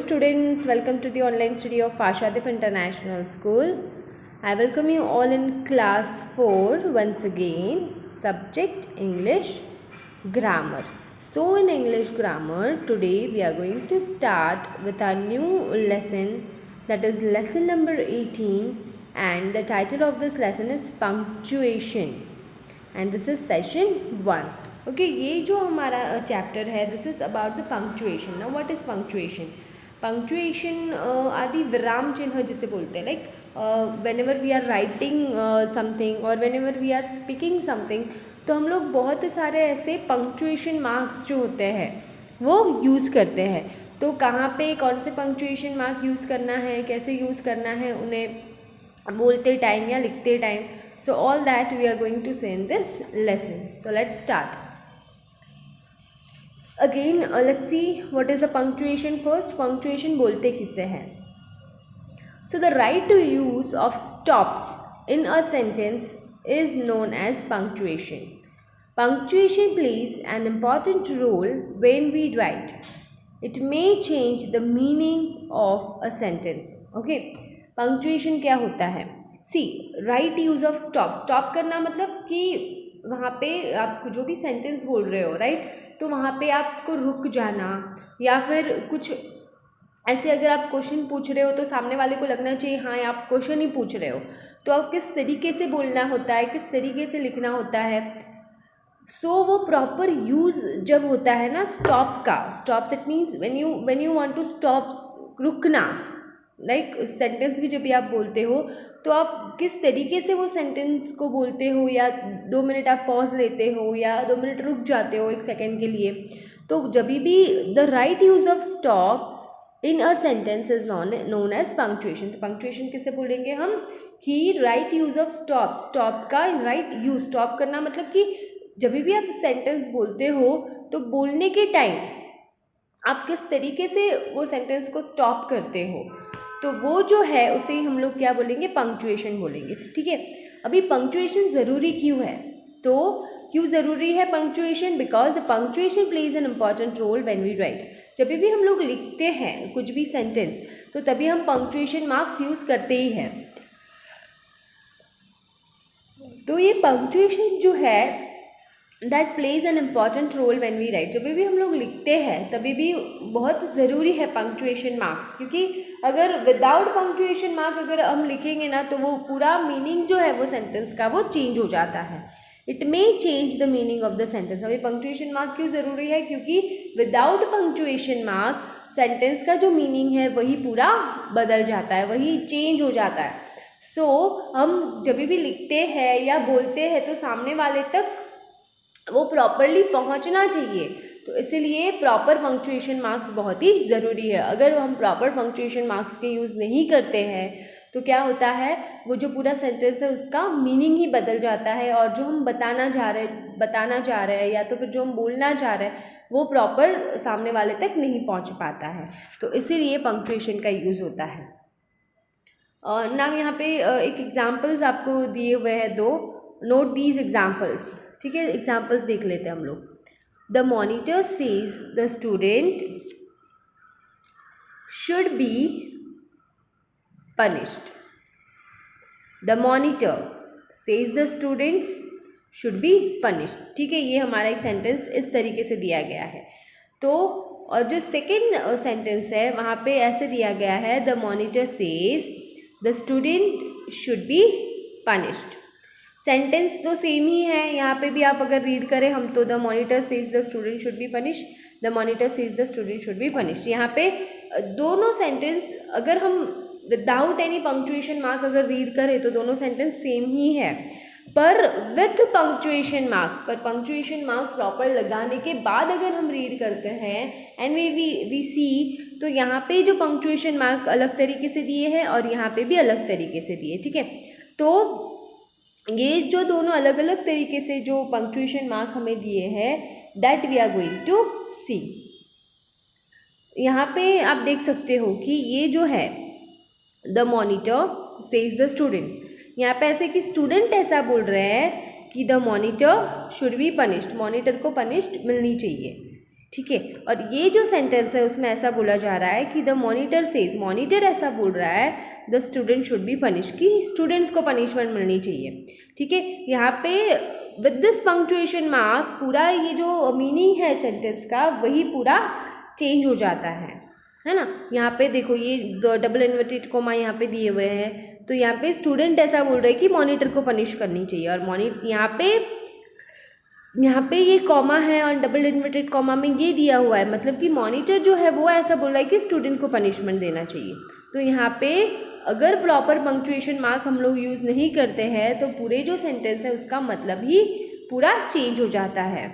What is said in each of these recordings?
students, welcome to the online study of Ashadip International School. I welcome you all in class 4 once again, subject English grammar. So in English grammar, today we are going to start with our new lesson, that is lesson number 18, and the title of this lesson is punctuation, and this is session 1. Okay ये जो हमारा chapter है, this is about the punctuation. Now what is punctuation? Punctuation आदि विराम चिन्ह जिसे बोलते हैं, like whenever we are writing something और whenever we are speaking something, तो हम लोग बहुत सारे ऐसे पंक्चुएशन मार्क्स जो होते हैं वो यूज़ करते हैं. तो कहाँ पे कौन से पंक्चुएशन मार्क यूज़ करना है, कैसे यूज़ करना है उन्हें बोलते टाइम या लिखते time, so all that we are going to say in this lesson. So let's start. Again let's see what is the punctuation first. Punctuation बोलते किससे हैं? So the right to use of stops in a sentence is known as punctuation. Punctuation plays an important role when we write. It may change the meaning of a sentence. Okay, punctuation क्या होता है? See right use of stop. Stop करना मतलब कि वहाँ पे आप जो भी सेंटेंस बोल रहे हो, राइट, तो वहाँ पे आपको रुक जाना, या फिर कुछ ऐसे अगर आप क्वेश्चन पूछ रहे हो तो सामने वाले को लगना चाहिए हाँ आप क्वेश्चन ही पूछ रहे हो, तो आप किस तरीके से बोलना होता है, किस तरीके से लिखना होता है. सो वो प्रॉपर यूज़ जब होता है ना स्टॉप का, stops it means when you want to stop, रुकना, लाइक सेंटेंस भी जब भी आप बोलते हो तो आप किस तरीके से वो सेंटेंस को बोलते हो, या 2 मिनट आप पॉज लेते हो या 2 मिनट रुक जाते हो 1 सेकेंड के लिए. तो जब भी the right use of stops in a sentence is known as punctuation. तो पंक्चुएशन किसे बोलेंगे हम? कि right use of stop, stop का राइट यूज़. स्टॉप करना मतलब कि जब भी आप सेंटेंस बोलते हो तो बोलने के टाइम आप किस तरीके से वो सेंटेंस को स्टॉप करते हो, तो वो जो है उसे हम लोग क्या बोलेंगे? पंक्चुएशन बोलेंगे. ठीक है. अभी पंक्चुएशन ज़रूरी क्यों है? तो क्यों ज़रूरी है punctuation? Because the punctuation plays an important role when we write. जब भी हम लोग लिखते हैं कुछ भी सेंटेंस, तो तभी हम पंक्चुएशन मार्क्स यूज़ करते ही हैं. तो ये पंक्चुएशन जो है that plays an important role when we write. जब भी हम लोग लिखते हैं तभी भी बहुत ज़रूरी है पंक्चुएशन मार्क्स, क्योंकि अगर विदाउट पंक्चुएशन मार्क अगर हम लिखेंगे ना तो वो पूरा मीनिंग जो है वो सेंटेंस का वो चेंज हो जाता है. It may change the meaning of the sentence. अभी पंक्चुएशन मार्क क्यों ज़रूरी है? क्योंकि विदाउट पंक्चुएशन मार्क सेंटेंस का जो मीनिंग है वही पूरा बदल जाता है, वही चेंज हो जाता है. सो हम जब भी लिखते हैं या बोलते हैं तो सामने वाले तक वो प्रॉपरली पहुंचना चाहिए, तो इसीलिए प्रॉपर पंक्चुएशन मार्क्स बहुत ही ज़रूरी है. अगर हम प्रॉपर पंक्चुएशन मार्क्स के यूज़ नहीं करते हैं तो क्या होता है, वो जो पूरा सेंटेंस है उसका मीनिंग ही बदल जाता है, और जो हम बताना चाह रहे हैं या तो फिर जो हम बोलना चाह रहे हैं वो प्रॉपर सामने वाले तक नहीं पहुंच पाता है. तो इसीलिए पंक्चुएशन का यूज़ होता है. नाम यहाँ पे एक एग्जाम्पल्स आपको दिए हुए हैं 2. Note these examples. ठीक है, एग्जाम्पल्स देख लेते हैं हम लोग. The monitor says the student should be punished. The monitor says the students should be punished. ठीक है, ये हमारा एक सेंटेंस इस तरीके से दिया गया है. तो और जो सेकेंड सेंटेंस है वहाँ पे ऐसे दिया गया है, the monitor says the student should be punished. Sentence तो सेम ही है, यहाँ पे भी आप अगर रीड करें हम तो the monitor says the student should be punish, the monitor says the student should be punish. यहाँ पे दोनों सेंटेंस अगर हम विदाउट एनी पंक्चुएशन मार्क अगर रीड करें तो दोनों सेंटेंस सेम ही है, पर विथ पंक्चुएशन मार्क, पर पंक्चुएशन मार्क प्रॉपर लगाने के बाद अगर हम रीड करते हैं एंड वी सी, तो यहाँ पे जो पंक्चुएशन मार्क अलग तरीके से दिए हैं और यहाँ पे भी अलग तरीके से दिए. ठीक है, तो ये जो दोनों अलग अलग तरीके से जो पंक्चुएशन मार्क हमें दिए हैं that we are going to see. यहाँ पे आप देख सकते हो कि ये जो है the monitor says the students, यहाँ पे ऐसे कि स्टूडेंट ऐसा बोल रहे हैं कि the monitor should be punished, monitor को पनिश्ड मिलनी चाहिए. ठीक है। और ये जो सेंटेंस है उसमें ऐसा बोला जा रहा है कि द मॉनिटर सेज, मॉनिटर ऐसा बोल रहा है the student should be punish, कि स्टूडेंट्स को पनिशमेंट मिलनी चाहिए। ठीक है, यहाँ पे विद दिस पंक्चुएशन मार्क पूरा ये जो मीनिंग है सेंटेंस का वही पूरा चेंज हो जाता है ना। यहाँ पे देखो ये डबल इन्वर्टेड कोमा यहाँ पे दिए हुए हैं, तो यहाँ पे स्टूडेंट ऐसा बोल रहे हैं कि मॉनिटर को पनिश करनी चाहिए, और यहाँ पे ये कॉमा है और डबल इन्वर्टेड कॉमा में ये दिया हुआ है, मतलब कि मॉनिटर जो है वो ऐसा बोल रहा है कि स्टूडेंट को पनिशमेंट देना चाहिए। तो यहाँ पे अगर प्रॉपर पंक्चुएशन मार्क हम लोग यूज़ नहीं करते हैं तो पूरे जो सेंटेंस है उसका मतलब ही पूरा चेंज हो जाता है।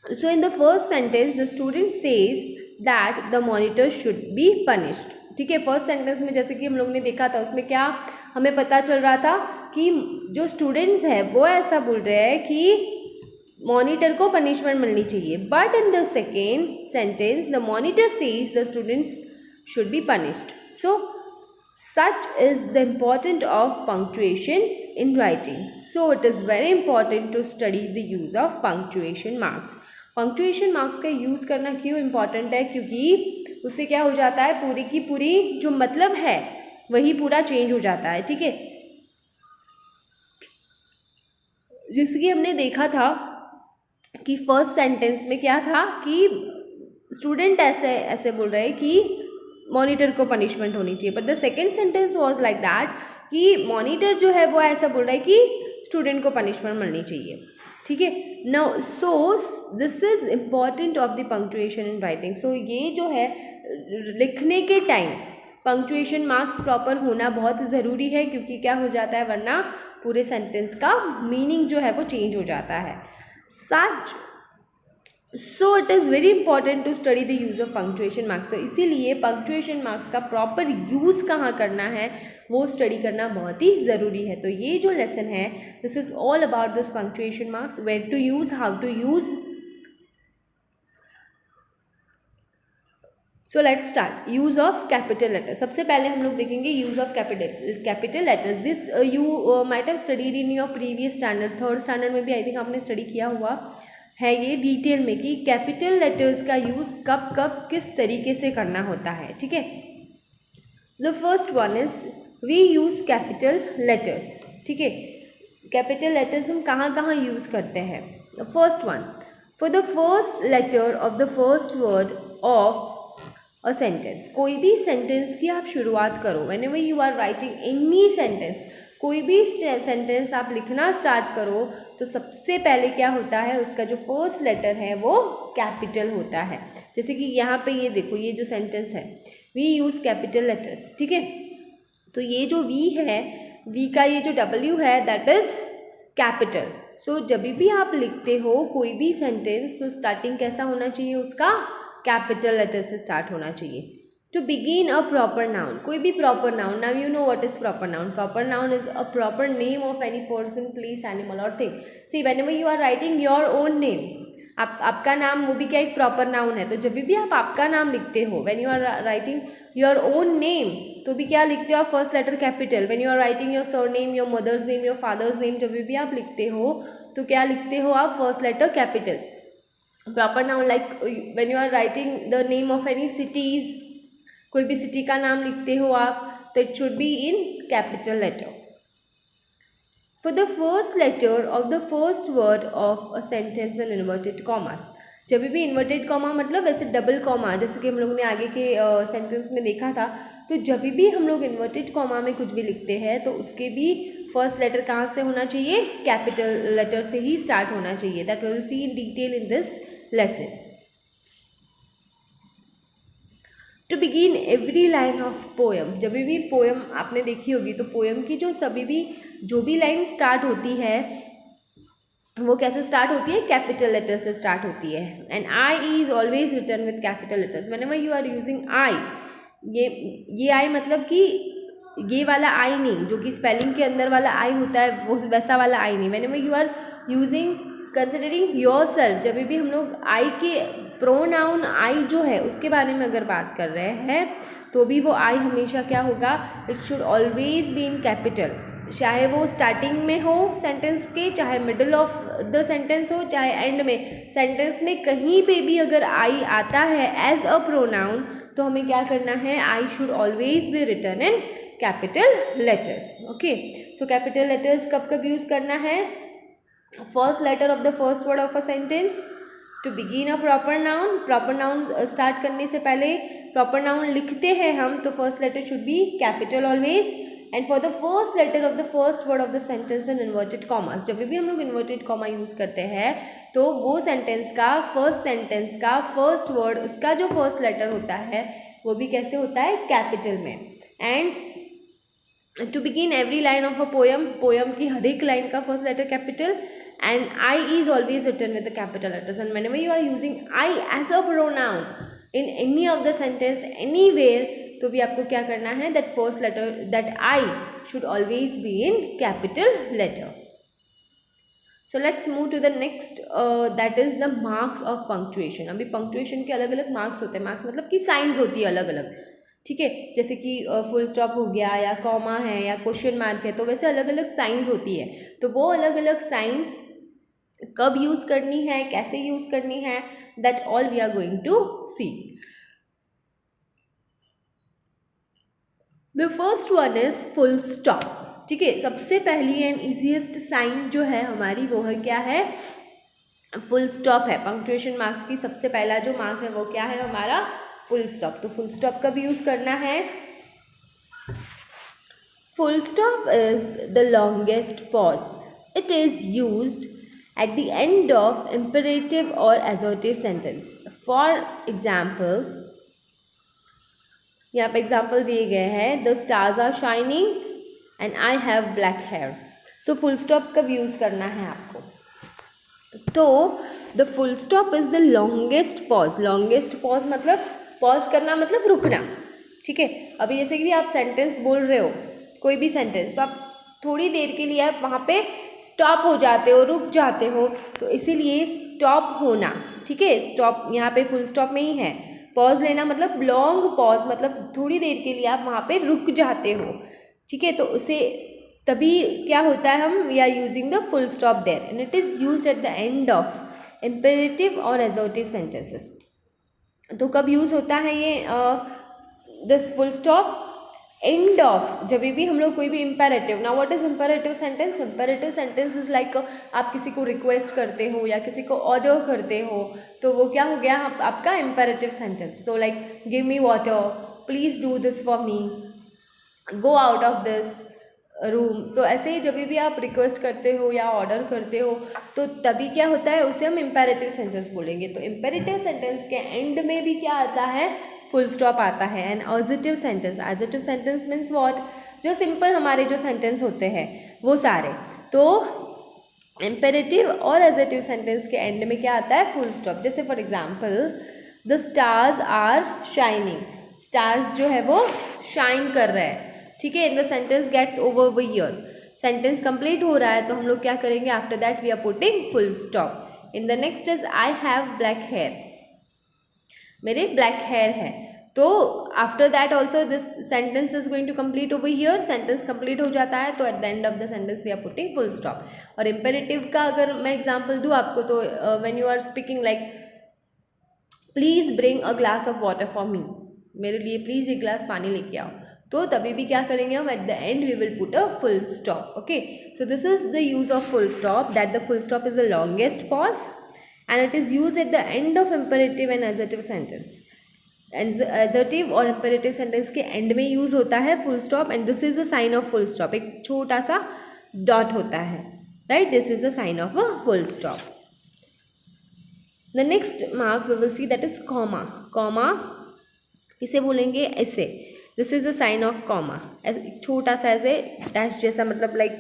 So in the first sentence the student says that the monitor should be punished. ठीक है, फर्स्ट सेंटेंस में जैसे कि हम लोग ने देखा था उसमें क्या हमें पता चल रहा था कि जो स्टूडेंट्स है वो ऐसा बोल रहे हैं कि मॉनिटर को पनिशमेंट मिलनी चाहिए, but in the second sentence the monitor says the students should be punished. So such is the importance of punctuations in writing. So it is very important to study the use of punctuation marks. Punctuation marks का use करना क्यों important है, क्योंकि उससे क्या हो जाता है पूरी की पूरी जो मतलब है वही पूरा चेंज हो जाता है। ठीक है, जैसे कि हमने देखा था कि फर्स्ट सेंटेंस में क्या था कि स्टूडेंट ऐसे बोल रहे हैं कि मॉनिटर को पनिशमेंट होनी चाहिए, but the second sentence was like that कि मॉनिटर जो है वो ऐसा बोल रहा है कि स्टूडेंट को पनिशमेंट मिलनी चाहिए। ठीक है, now so this is important of the punctuation in writing. So ये जो है लिखने के टाइम पंक्चुएशन मार्क्स प्रॉपर होना बहुत ज़रूरी है, क्योंकि क्या हो जाता है वरना पूरे सेंटेंस का मीनिंग जो है वो चेंज हो जाता है। Such so it is very important to study the use of punctuation marks. तो इसीलिए पंक्चुएशन मार्क्स का प्रॉपर यूज़ कहाँ करना है वो स्टडी करना बहुत ही ज़रूरी है। तो ये जो लेसन है this is all about this punctuation marks, where to use, how to use. So let's start. Use of capital letter. सबसे पहले हम लोग देखेंगे use of capital letters. This you might have studied in your previous standard, third standard में भी I think आपने study किया हुआ है ये डिटेल में कि कैपिटल लेटर्स का यूज़ कब कब किस तरीके से करना होता है। ठीक है, the first one is we use capital letters. ठीक है, कैपिटल लेटर्स हम कहाँ कहाँ यूज़ करते हैं। The first one, for the first letter of the first word of a sentence. कोई भी सेंटेंस की आप शुरुआत करो, whenever you are writing any sentence, कोई भी सेंटेंस आप लिखना स्टार्ट करो तो सबसे पहले क्या होता है उसका जो फर्स्ट लेटर है वो कैपिटल होता है। जैसे कि यहाँ पे ये देखो, ये जो सेंटेंस है वी यूज़ कैपिटल लेटर्स। ठीक है, तो ये जो वी है, वी का ये जो डब्ल्यू है दैट इज़ कैपिटल। सो जब भी आप लिखते हो कोई भी सेंटेंस तो स्टार्टिंग कैसा होना चाहिए उसका, कैपिटल लेटर से स्टार्ट होना चाहिए। To begin a proper noun, कोई भी proper noun, now you know what is proper noun. Proper noun is a proper name of any person, place, animal or thing. See, whenever you are writing your own name, आपका नाम वो भी क्या एक proper noun है। तो जब भी आप आपका नाम लिखते हो, when you are writing your own name, तो भी क्या लिखते हो आप, first letter capital. when you are writing your surname, your mother's name, your father's name, जब भी आप लिखते हो तो क्या लिखते हो आप, first letter capital. Proper noun like when you are writing the name of any cities, कोई भी सिटी का नाम लिखते हो आप तो it should be in capital letter. For the first letter of the first word of a sentence and inverted commas. जब भी इन्वर्टेड कॉमा मतलब वैसे डबल कॉमा, जैसे कि हम लोग ने आगे के सेंटेंस में देखा था, तो जब भी हम लोग इन्वर्टेड कॉमा में कुछ भी लिखते हैं तो उसके भी फर्स्ट लेटर कहाँ से होना चाहिए, कैपिटल लेटर से ही स्टार्ट होना चाहिए। That will see in detail in this lesson. To begin every line of poem, जब भी पोएम आपने देखी होगी तो पोएम की जो भी लाइन स्टार्ट होती है वो कैसे स्टार्ट होती है, कैपिटल लेटर से स्टार्ट होती है। And I is always written with capital letters whenever you are using I. ये आई मतलब कि ये वाला आई नहीं, जो कि स्पेलिंग के अंदर वाला आई होता है वो वैसा वाला आई नहीं। Whenever you are using considering your सेल्फ, जब भी हम लोग आई के प्रोनाउन आई जो है उसके बारे में अगर बात कर रहे हैं तो भी वो आई हमेशा क्या होगा, it should always B in capital. चाहे वो स्टार्टिंग में हो सेंटेंस के, चाहे मिडल ऑफ द सेंटेंस हो, चाहे एंड में, सेंटेंस में कहीं पे भी अगर आई आता है एज अ प्रोनाउन तो हमें क्या करना है, I should always be written in capital letters. Okay, so capital letters कब कब यूज़ करना है, first letter of the first word of a sentence, to begin a proper noun. Proper noun start करने से पहले प्रॉपर नाउन लिखते हैं हम तो first letter should be capital always. And for the first letter of the first word of the sentence and inverted commas. जब भी हम लोग इन्वर्टेड कॉमा यूज़ करते हैं तो वो सेंटेंस का फर्स्ट वर्ड, उसका जो फर्स्ट लेटर होता है वो भी कैसे होता है, कैपिटल में. And to begin every line of a poem की हर एक लाइन का first letter capital. And I is always written with the capital letters, and whenever you are using I as a pronoun in any of the sentence anywhere, तो भी आपको क्या करना है, that first letter, that I should always be in capital letter. So let's move to the next, that is the marks of punctuation. अभी punctuation के अलग अलग marks होते हैं. marks मतलब कि signs होती है अलग अलग, ठीक है. जैसे कि फुल स्टॉप हो गया या कॉमा है या क्वेश्चन मार्क है, तो वैसे अलग अलग साइंस होती है. तो वो अलग अलग साइन कब यूज़ करनी है, कैसे यूज़ करनी है, that all we are going to see. The first one is full stop. ठीक है, सबसे पहली एंड ईजीएस्ट साइन जो है हमारी वो है क्या है, फुल स्टॉप है. पंक्चुएशन मार्क्स की सबसे पहला जो मार्क है वो क्या है हमारा, फुल स्टॉप. तो फुल स्टॉप कब यूज़ करना है, full stop is the longest pause. It is used at the end of imperative or assertive sentence. For example, यहाँ पे एग्जाम्पल दिए गए हैं, the stars are shining and I have black hair. So full stop कब use करना है आपको, तो the full stop is the longest pause. Longest pause मतलब पॉज करना मतलब रुकना, ठीक है. अभी जैसे कि आप सेंटेंस बोल रहे हो, कोई भी सेंटेंस, तो आप थोड़ी देर के लिए आप वहाँ पे स्टॉप हो जाते हो, रुक जाते हो, तो इसीलिए स्टॉप होना, ठीक है. स्टॉप यहाँ पे फुल स्टॉप में ही है. पॉज लेना मतलब लॉन्ग पॉज, मतलब थोड़ी देर के लिए आप वहाँ पे रुक जाते हो, ठीक है. तो उसे तभी क्या होता है, हम we are using the full stop there and it is used at the end of imperative और एसर्टिव सेंटेंसेस. तो कब यूज़ होता है ये this full stop, end of, जब भी हम लोग कोई भी imperative. Now what is imperative sentence, imperative sentence is like आप किसी को रिक्वेस्ट करते हो या किसी को ऑर्डर करते हो, तो वो क्या हो गया आपका imperative sentence. So like give me water, please do this for me, go out of this room. तो ऐसे ही जब भी आप रिक्वेस्ट करते हो या ऑर्डर करते हो तो तभी क्या होता है, उसे हम इम्पेरेटिव सेंटेंस बोलेंगे. तो इम्पेरेटिव सेंटेंस के एंड में भी क्या आता है, फुल स्टॉप आता है. And adjective sentence, adjective sentence means what, जो सिंपल हमारे जो सेंटेंस होते हैं वो सारे. तो इम्पेरेटिव और एडजेक्टिव सेंटेंस के एंड में क्या आता है, फुल स्टॉप. जैसे for example, the stars are shining. Stars जो है वो शाइन कर रहे हैं, ठीक है. In the sentence gets over here, sentence complete हो रहा है तो हम लोग क्या करेंगे, after that we are putting full stop. In the next is I have black hair, मेरे ब्लैक हेयर है. तो after that also this sentence is going to complete over here, sentence complete हो जाता है तो at the end of the sentence we are putting full stop. और imperative का अगर मैं एग्जांपल दूँ आपको, तो when you are speaking like please bring a glass of water for me, मेरे लिए प्लीज़ एक ग्लास पानी लेके आओ, तो तभी भी क्या करेंगे हम, at the end we will put a full stop. Okay, so this is the use of full stop, that the full stop is the longest pause and it is used at the end of imperative and assertive sentence. And assertive और imperative sentence के end में use होता है full stop, and this is a sign of full stop. एक छोटा सा dot होता है, right? This is a sign of a full stop. The next mark we will see, that is comma. Comma इसे बोलेंगे ऐसे, this is a sign of comma. छोटा सा ऐसे dash जैसा, मतलब like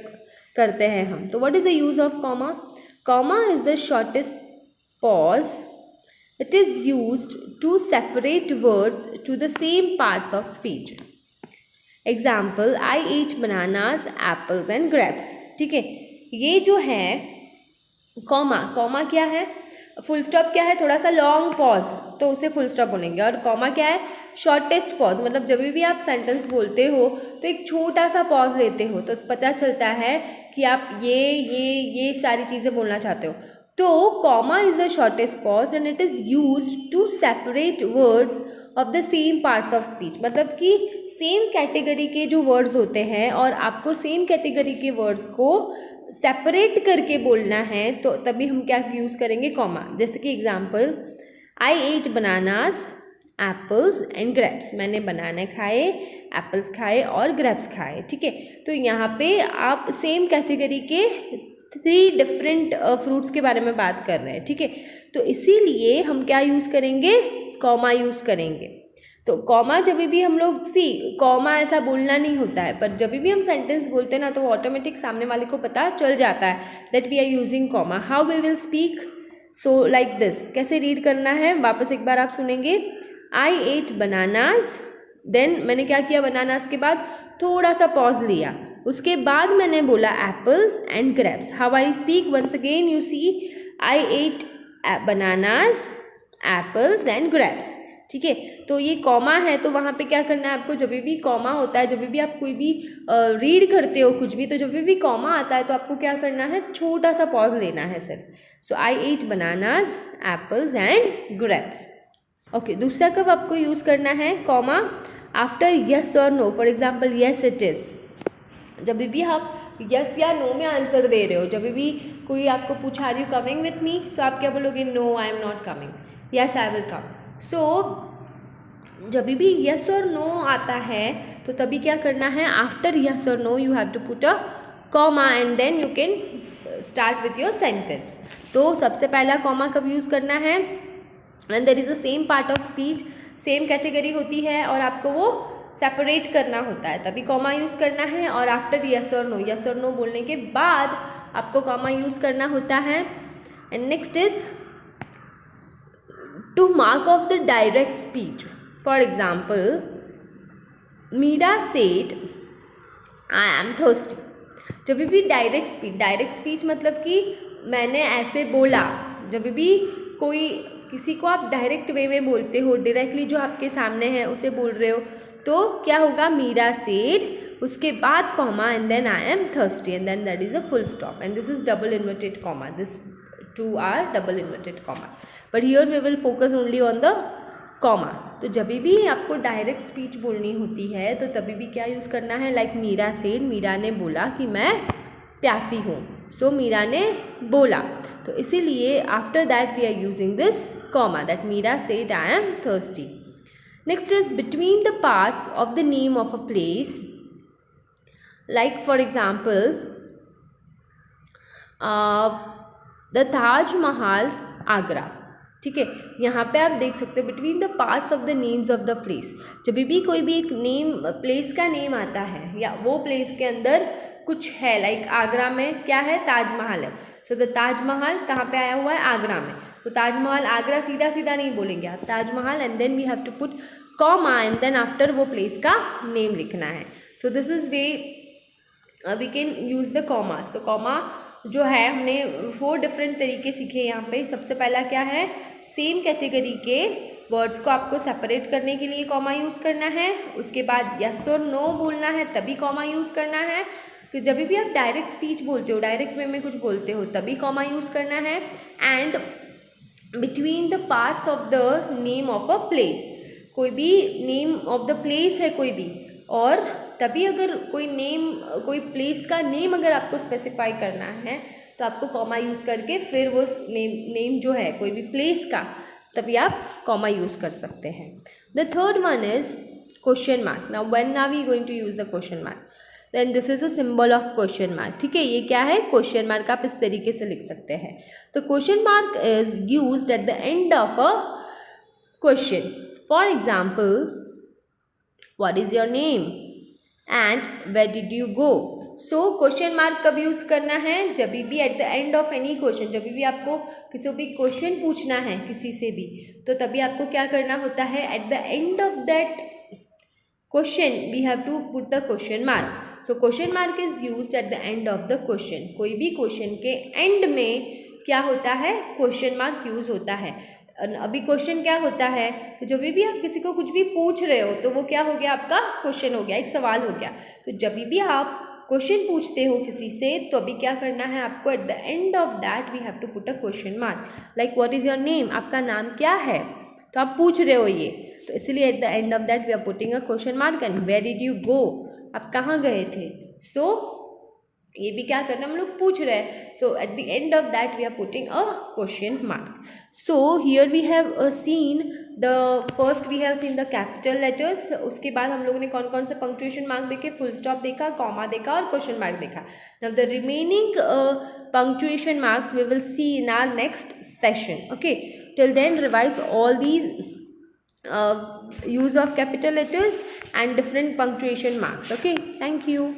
करते हैं हम. तो what is the use of comma? Comma is the shortest pause. It is used to separate words to the same parts of speech. Example, I eat bananas, apples and grapes. ठीक है, ये जो है comma, comma क्या है, full stop क्या है, थोड़ा सा लॉन्ग पॉज, तो उसे फुल स्टॉप बोलेंगे। और कॉमा क्या है, शॉर्टेस्ट पॉज, मतलब जब भी आप सेंटेंस बोलते हो तो एक छोटा सा पॉज लेते हो तो पता चलता है कि आप ये सारी चीज़ें बोलना चाहते हो। तो comma is the shortest pause and it is used to separate words of the same parts of speech, मतलब कि सेम कैटेगरी के जो वर्ड्स होते हैं और आपको सेम कैटेगरी के वर्ड्स को सेपरेट करके बोलना है, तो तभी हम क्या यूज़ करेंगे, कॉमा। जैसे कि example, I ate bananas apples and grapes, मैंने बनाना खाए, एप्पल्स खाए और ग्रेप्स खाए, ठीक है। तो यहाँ पे आप सेम कैटेगरी के 3 डिफरेंट फ्रूट्स के बारे में बात कर रहे हैं, ठीक है। तो इसीलिए हम क्या यूज़ करेंगे, कॉमा यूज़ करेंगे। तो कॉमा जब भी हम लोग कॉमा ऐसा बोलना नहीं होता है, पर जब भी हम सेंटेंस बोलते हैं ना तो ऑटोमेटिक सामने वाले को पता चल जाता है that we are using comma. How we will speak, so like this. कैसे रीड करना है, वापस एक बार आप सुनेंगे, आई एट बनानास, देन मैंने क्या किया, बनानास के बाद थोड़ा सा पॉज लिया, उसके बाद मैंने बोला apples and grapes. How I speak, once again you see, I ate bananas apples and grapes, ठीक है। तो ये कॉमा है, तो वहाँ पे क्या करना है आपको, जब भी कॉमा होता है, जब भी आप कोई भी रीड करते हो कुछ भी, तो जब भी कॉमा आता है तो आपको क्या करना है, छोटा सा पॉज लेना है सिर्फ। So I ate bananas apples and grapes. Okay, दूसरा कब आपको यूज़ करना है कॉमा, आफ्टर यस और no. For example, yes it is, जब भी आप यस या नो में आंसर दे रहे हो, जब भी कोई आपको पूछा are you coming with me, so आप क्या बोलोगे, no I am not coming, yes I will come. So जब भी यस और नो आता है तो तभी क्या करना है, आफ्टर यस और no you have to put a comma and then you can start with your sentence. तो सबसे पहला कॉमा कब यूज़ करना है, and there is a same part of speech, same category होती है और आपको वो सेपरेट करना होता है, तभी कॉमा यूज़ करना है। और आफ्टर यस और नो, यस और नो बोलने के बाद आपको कॉमा यूज़ करना होता है। And next is to mark off the direct speech. For example, Meera said, I am thirsty. जब भी डायरेक्ट स्पीच मतलब कि मैंने ऐसे बोला, जब भी कोई किसी को आप डायरेक्ट वे में बोलते हो, डायरेक्टली जो आपके सामने है उसे बोल रहे हो, तो क्या होगा, मीरा सेड, उसके बाद comma and then I am thirsty and then that is a full stop and this is double inverted comma, this two are double inverted commas, but here we will focus only on the comma. तो जब भी आपको direct speech बोलनी होती है तो तभी भी क्या यूज़ करना है, लाइक मीरा सेड, मीरा ने बोला कि मैं प्यासी हूँ, सो मीरा ने बोला, तो इसीलिए after that we are using this comma, that Meera said I am thirsty. Next is between the parts of the name of a place, like for example the Taj Mahal Agra, ठीक है। यहाँ पे आप देख सकते हो between the parts of the names of the place, जब भी कोई भी एक नेम प्लेस का नेम आता है या वो प्लेस के अंदर कुछ है, लाइक आगरा में क्या है, ताजमहल है, सो द ताजमहल कहाँ पे आया हुआ है, आगरा में, तो ताजमहल आगरा सीधा सीधा नहीं बोलेंगे आप, Taj Mahal and then we have to put comma and then after वो प्लेस का नेम लिखना है। So this is way we can use the comma. तो कॉमा जो है हमने 4 डिफरेंट तरीके सीखे यहाँ पे। सबसे पहला क्या है, सेम कैटेगरी के वर्ड्स को आपको सेपरेट करने के लिए कॉमा यूज़ करना है, उसके बाद यस और नो बोलना है तभी कॉमा यूज़ करना है। तो जब भी आप डायरेक्ट स्पीच बोलते हो, डायरेक्ट वे में कुछ बोलते हो, तभी कॉमा यूज़ करना है। And between the parts of the name of a place, कोई भी नेम ऑफ द प्लेस है कोई भी, और तभी अगर कोई नेम, कोई प्लेस का नेम अगर आपको स्पेसिफाई करना है तो आपको कॉमा यूज़ करके फिर वो नेम जो है कोई भी प्लेस का, तभी आप कॉमा यूज़ कर सकते हैं। The third one is question mark. Now when are we going to use the question mark, then this is a symbol of question mark, ठीक है। ये क्या है, क्वेश्चन मार्क, आप इस तरीके से लिख सकते हैं। तो question mark is used at the end of a question. For example, what is your name and where did you go. So question mark कब यूज़ करना है, जब भी at the end of any question, जब भी आपको किसी भी क्वेश्चन पूछना है किसी से भी, तो तभी आपको क्या करना होता है, at the end of that question we have to put the question mark. So question mark is used at the end of the question. कोई भी क्वेश्चन के एंड में क्या होता है, क्वेश्चन मार्क यूज़ होता है। अभी क्वेश्चन क्या होता है, तो जब भी आप किसी को कुछ भी पूछ रहे हो तो वो क्या हो गया, आपका क्वेश्चन हो गया, एक सवाल हो गया। तो जब भी आप क्वेश्चन पूछते हो किसी से तो अभी क्या करना है आपको, at the end of that we have to put a question mark, like what is your name, आपका नाम क्या है, तो आप पूछ रहे हो ये, तो इसलिए at the end of that we are putting a question mark. And where did you go, आप कहाँ गए थे, सो ये भी क्या करना हम लोग पूछ रहे हैं, so at the end of that we are putting a question mark. So here we have seen the first, we have seen the capital letters, उसके बाद हम लोगों ने कौन कौन से पंक्चुएशन मार्क देखे, फुल स्टॉप देखा, कॉमा देखा और क्वेश्चन मार्क देखा। Now the remaining punctuation marks we will see in our next session. Okay, till then revise all these use of capital letters and different punctuation marks. Okay, thank you.